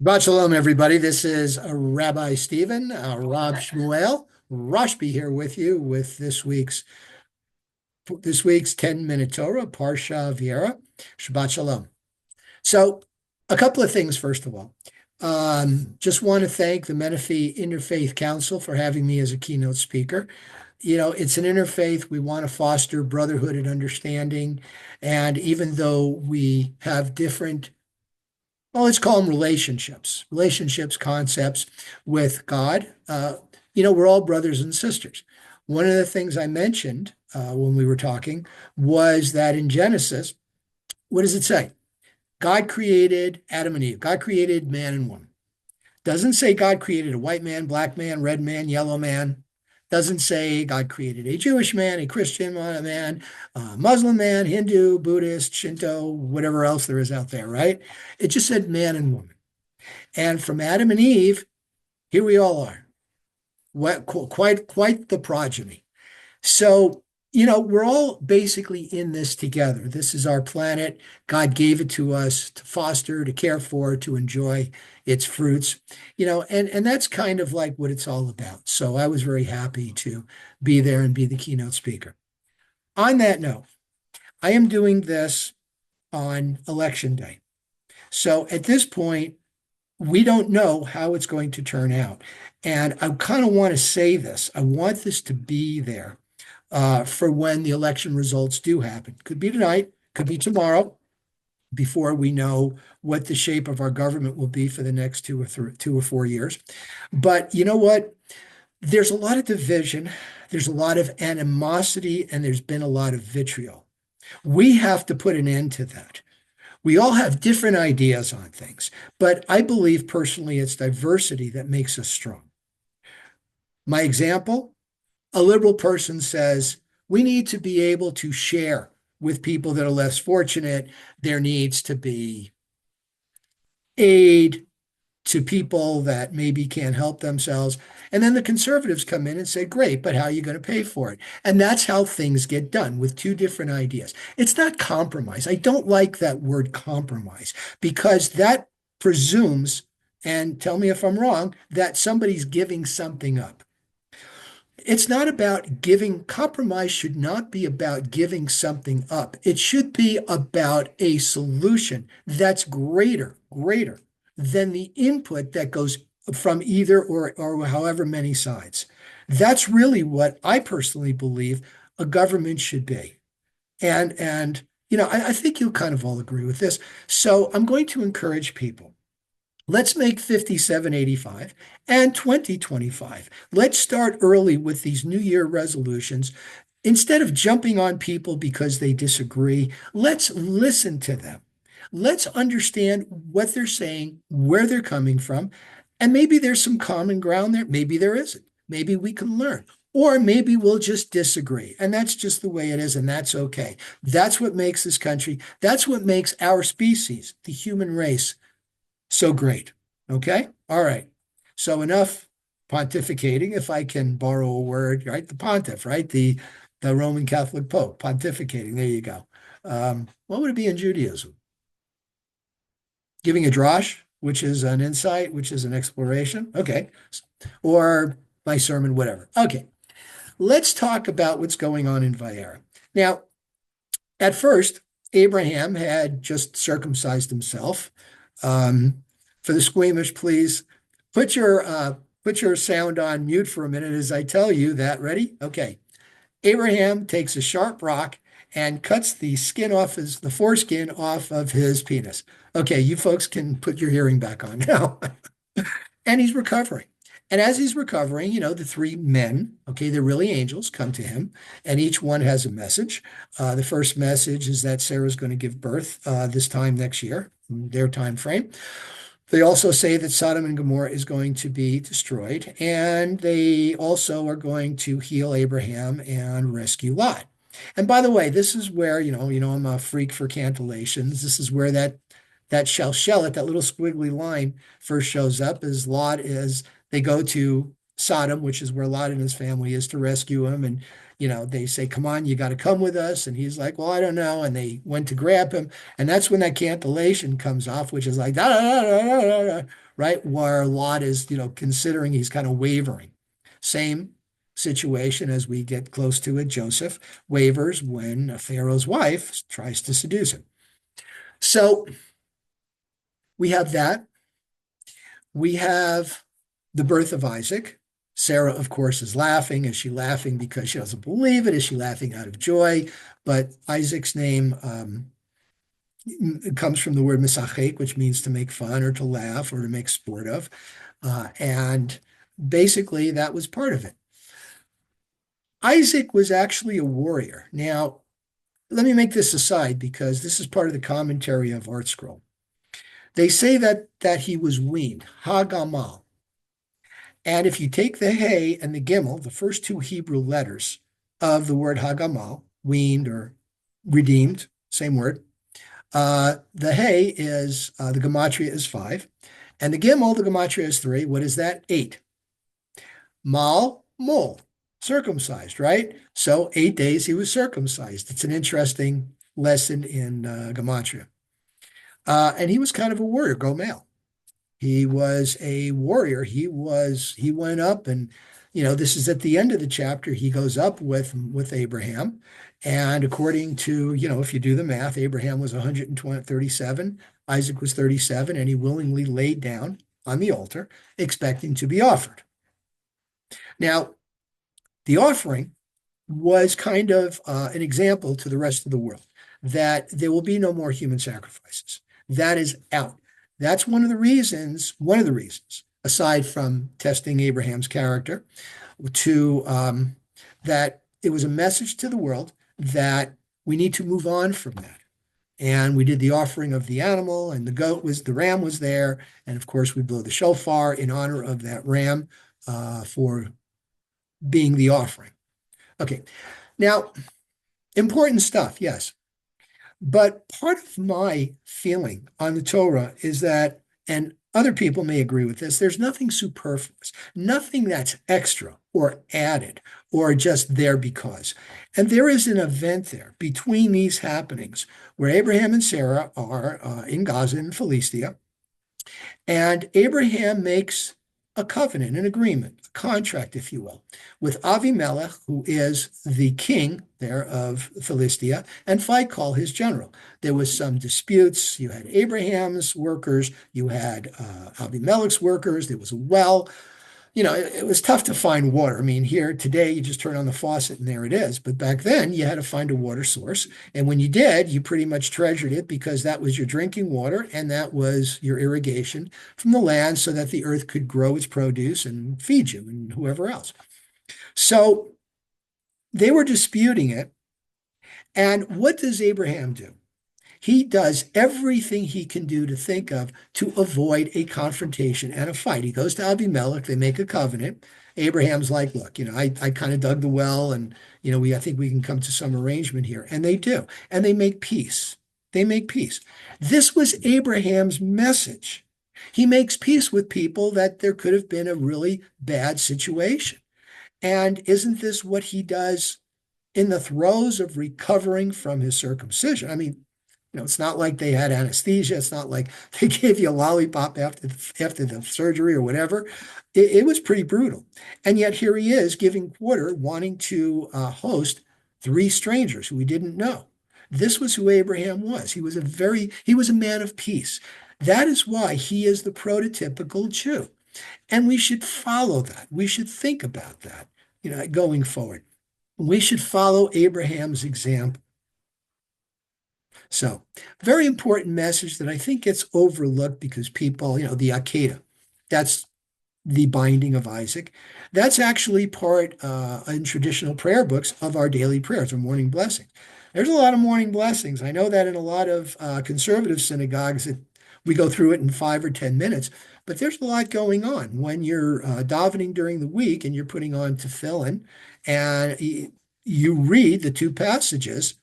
Shabbat shalom, everybody. This is Rabbi Stephen, Rob Shmuel, Rashbi here with you with this week's 10-minute Torah, Parsha Vayera. Shabbat shalom. So, a couple of things, first of all. Just want to thank the Menifee Interfaith Council for having me as a keynote speaker. It's an interfaith. We want to foster brotherhood and understanding. And even though we have different, well, let's call them relationships, concepts with God. We're all brothers and sisters. One of the things I mentioned when we were talking was that in Genesis, what does it say? God created Adam and Eve. God created man and woman. Doesn't say God created a white man, black man, red man, yellow man. Doesn't say God created a Jewish man, a Christian man, a Muslim man, Hindu, Buddhist, Shinto, whatever else there is out there, right? It just said man and woman. And from Adam and Eve, here we all are. Quite the progeny. So, we're all basically in this together. This is our planet. God gave it to us to foster, to care for, to enjoy its fruits, and that's kind of like what it's all about. So I was very happy to be there and be the keynote speaker. On that note, I am doing this on election day. So at this point, we don't know how it's going to turn out. And I kind of want to say this. I want this to be there for when the election results do happen. Could be tonight, could be tomorrow, before we know what the shape of our government will be for the next 2 or 4 years. But you know what? There's a lot of division, there's a lot of animosity, and there's been a lot of vitriol. We have to put an end to that. We all have different ideas on things, but I believe personally it's diversity that makes us strong. My example, a liberal person says, we need to be able to share with people that are less fortunate. There needs to be aid to people that maybe can't help themselves. And then the conservatives come in and say, great, but how are you going to pay for it? And that's how things get done with two different ideas. It's not compromise. I don't like that word compromise because that presumes, and tell me if I'm wrong, that somebody's giving something up. It's not about giving. Compromise should not be about giving something up. It should be about a solution that's greater than the input that goes from either or however many sides. That's really what I personally believe a government should be. And I think you'll kind of all agree with this. So I'm going to encourage people. Let's make 5785 and 2025. Let's start early with these New Year resolutions. Instead of jumping on people because they disagree, let's listen to them. Let's understand what they're saying, where they're coming from, and maybe there's some common ground there. Maybe there isn't. Maybe we can learn. Or maybe we'll just disagree. And that's just the way it is, and that's okay. That's what makes this country, that's what makes our species, the human race, so great. Okay? All right. So enough pontificating, if I can borrow a word, right? The pontiff, right? The Roman Catholic Pope, pontificating. There you go. What would it be in Judaism? Giving a drosh, which is an insight, which is an exploration. Okay. Or my sermon, whatever. Okay. Let's talk about what's going on in Vayera. Now, at first, Abraham had just circumcised himself. For the squeamish, please put your sound on mute for a minute as I tell you that. Ready? Okay. Abraham takes a sharp rock and cuts the foreskin off of his penis. Okay, you folks can put your hearing back on now. And he's recovering. And as he's recovering, the three men, okay, they're really angels, come to him, and each one has a message. The first message is that Sarah's going to give birth this time next year, their time frame. They also say that Sodom and Gomorrah is going to be destroyed, and they also are going to heal Abraham and rescue Lot. And by the way, this is where, I'm a freak for cantillations. This is where that shalshelet, that little squiggly line, first shows up as they go to Sodom, which is where Lot and his family is, to rescue him. And they say, come on, you got to come with us. And he's like, well, I don't know. And they went to grab him. And that's when that cantillation comes off, which is like, da, da, da, da, da, da, right? Where Lot is, considering he's kind of wavering. Same situation as we get close to it. Joseph wavers when Pharaoh's wife tries to seduce him. So we have that. We have the birth of Isaac. Sarah, of course, is laughing. Is she laughing because she doesn't believe it? Is she laughing out of joy? But Isaac's name it comes from the word misachek, which means to make fun or to laugh or to make sport of. And basically, that was part of it. Isaac was actually a warrior. Now, let me make this aside because this is part of the commentary of Art Scroll. They say that he was weaned, Hagamal. And if you take the Hey and the Gimel, the first two Hebrew letters of the word Hagamal, weaned or redeemed, same word, the Hey is, the Gematria is 5. And the Gimel, the Gematria is 3. What is that? 8. Mal, mol, circumcised, right? So 8 days he was circumcised. It's an interesting lesson in Gematria. And he was kind of a warrior, go male. He was a warrior. He went up and, this is at the end of the chapter. He goes up with Abraham. And according to, if you do the math, Abraham was 137, Isaac was 37, and he willingly laid down on the altar, expecting to be offered. Now, the offering was kind of an example to the rest of the world that there will be no more human sacrifices. That is out. That's one of the reasons, aside from testing Abraham's character, that it was a message to the world that we need to move on from that. And we did the offering of the animal, and the ram was there, and of course we blow the shofar in honor of that ram for being the offering. Okay, now important stuff, yes. But part of my feeling on the Torah is that, and other people may agree with this, there's nothing superfluous, nothing that's extra or added or just there because. And there is an event there between these happenings where Abraham and Sarah are in Gaza and Philistia, and Abraham makes a covenant, an agreement, a contract, if you will, with Avimelech, who is the king there of Philistia, and Phicol, his general. There was some disputes. You had Abraham's workers, you had Avimelech's workers. There was a well. It was tough to find water. I mean, here today, you just turn on the faucet and there it is. But back then, you had to find a water source. And when you did, you pretty much treasured it because that was your drinking water and that was your irrigation from the land so that the earth could grow its produce and feed you and whoever else. So they were disputing it. And what does Abraham do? He does everything he can do to think of to avoid a confrontation and a fight. He goes to Avimelech, they make a covenant. Abraham's like, look, I kind of dug the well and, I think we can come to some arrangement here. And they do. And they make peace. They make peace. This was Abraham's message. He makes peace with people that there could have been a really bad situation. And isn't this what he does in the throes of recovering from his circumcision? I mean, it's not like they had anesthesia. It's not like they gave you a lollipop after the surgery or whatever. It was pretty brutal. And yet here he is giving quarter, wanting to host 3 strangers who we didn't know. This was who Abraham was. He was a man of peace. That is why he is the prototypical Jew. And we should follow that. We should think about that, going forward. We should follow Abraham's example. So, very important message that I think gets overlooked because people, the Akedah, that's the binding of Isaac. That's actually part in traditional prayer books of our daily prayers or morning blessings. There's a lot of morning blessings. I know that in a lot of conservative synagogues, we go through it in 5 or 10 minutes, but there's a lot going on when you're davening during the week and you're putting on tefillin and you read the 2 passages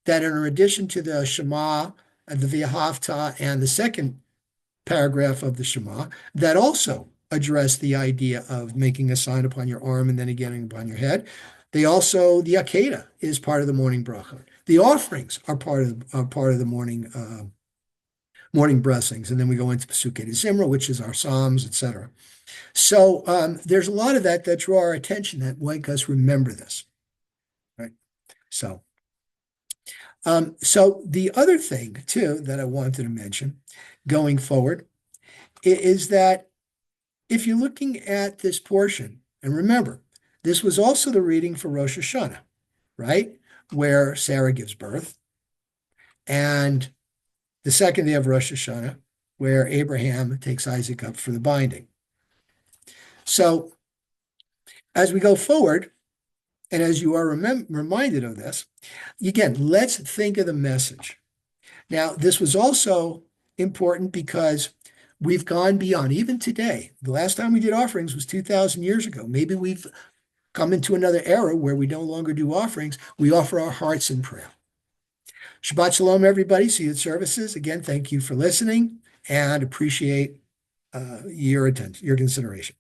that in addition to the Shema, the V'ahavta, and the second paragraph of the Shema, that also address the idea of making a sign upon your arm and then again upon your head. The Akedah is part of the morning bracha. The offerings are part of the morning morning blessings, and then we go into Pesukei de Zimra, which is our Psalms, etc. So there's a lot of that draw our attention that make us remember this, right? So, so the other thing too that I wanted to mention going forward is that if you're looking at this portion, and remember, this was also the reading for Rosh Hashanah, right? Where Sarah gives birth, and the second day of Rosh Hashanah, where Abraham takes Isaac up for the binding. So as we go forward, and as you are reminded of this, again, let's think of the message. Now, this was also important because we've gone beyond, even today. The last time we did offerings was 2,000 years ago. Maybe we've come into another era where we no longer do offerings. We offer our hearts in prayer. Shabbat Shalom, everybody. See you at services. Again, thank you for listening and appreciate your attention, your consideration.